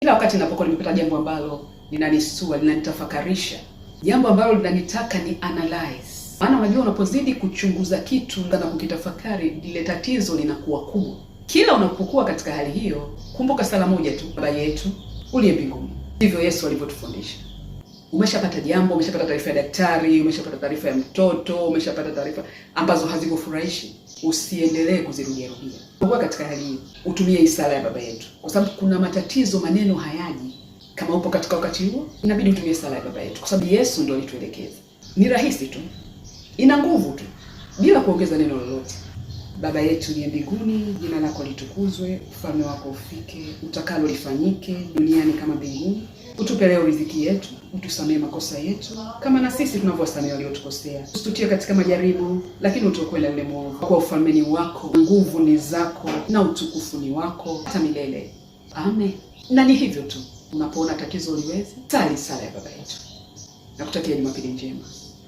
Kila wakati ninapokuwa nimepata jambo ambalo linanisua, linanitafakarisha, jambo ambalo linanitaka ni analyze. Maana unajua unapozidi kuchunguza kitu na kukitafakari, lile tatizo linakuwa kubwa. Kila unapokuwa katika hali hiyo, kumbuka sala moja tu, Baba yetu uliye mbinguni. Ndivyo Yesu alivyotufundisha. Umeshapata jambo, umeshapata taarifa ya daktari, umeshapata taarifa ya mtoto, umeshapata taarifa ambazo hazikufurahishi, usiendelee kuzirudia rudia. Kwa katika hali hii, utumie isala ya Baba yetu. Kwa sababu kuna matatizo maneno hayaji. Kama upo katika wakati huo, inabidi utumie sala ya Baba yetu. Kwa sababu Yesu ndio alituelekeza. Ni rahisi tu. Ina nguvu tu. Bila kuongeza neno lolote. Baba yetu uliye mbinguni, jina lako litukuzwe, ufalme wako ufike, utakalo lifanyike duniani kama mbinguni. Utupe leo riziki yetu, utusamee makosa yetu kama na sisi tunavyowasamea waliotukosea. Usitutie katika majaribu, lakini utuokoe na yule mwovu. Kwa ufalme wako, nguvu ni zako na utukufu ni wako hata milele. Amen. Na ni hivyo tu. Unapoona tatizo uliwezi, sali sala ya Baba yetu. Nakutakia Jumapili njema.